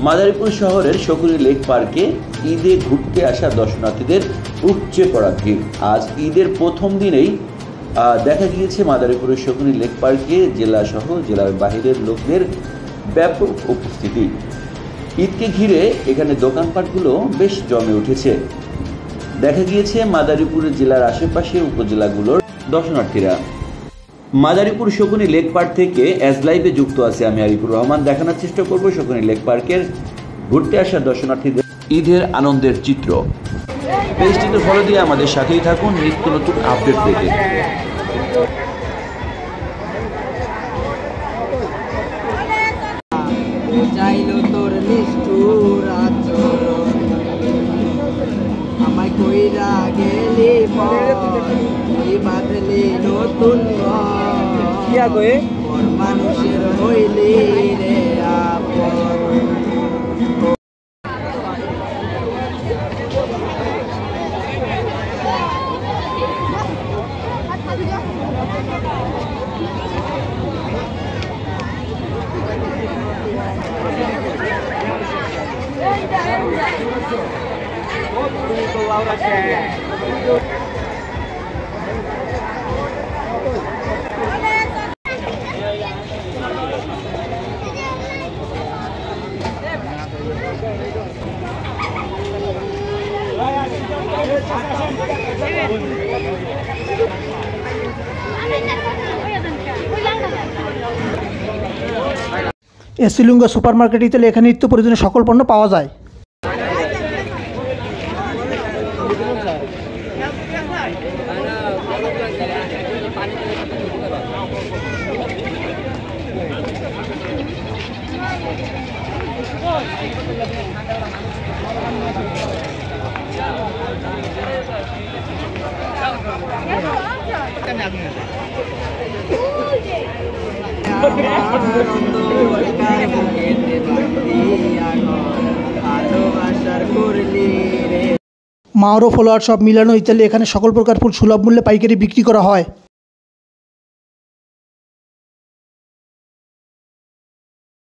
মাদারীপুর শহরের শকুনি লেক পার্কে ঈদে ঘুরতে আসা দর্শনার্থীদের উপচে পড়া ভিড়। আজ ঈদের প্রথম দিনেই দেখা গিয়েছে মাদারীপুরের শকুনি লেক পার্কে জেলা সহ জেলার বাহিরের লোকদের ব্যাপক উপস্থিতি। ঈদকে ঘিরে এখানে দোকানপাটগুলো বেশ জমে উঠেছে। দেখা গিয়েছে মাদারীপুর জেলার আশেপাশে উপজেলাগুলোর দর্শনার্থীরা। মাদারীপুর শকুনি লেক পার্ক থেকে এজ লাইভে যুক্ত আছে আমি আরিফুর রহমান। দেখানোর চেষ্টা করব শকুনি লেক পার্কের ঘুরতে আসা দর্শনার্থীদের ঈদের আনন্দের চিত্র। পেজটিতে ফলো দিয়ে আমাদের সাথেই থাকুন নিত্য নতুন আপডেট পেতে। চাইলো তোর নিষ্ঠুর আচরণ, আমায় কইরা গেলি ওই বাঁধলি নতুন ঘর, মানুষের হইলি রে আপন। এসিলুঙ্গা সুপার মার্কেট ইতালি এখানে নিত্য প্রয়োজনীয় সকল পণ্য পাওয়া যায়। মাওরো ফ্লাওয়ার শপ মিলানো ইতালি এখানে সকল প্রকার ফুল সুলভ মূল্যে পাইকারি বিক্রি করা হয়।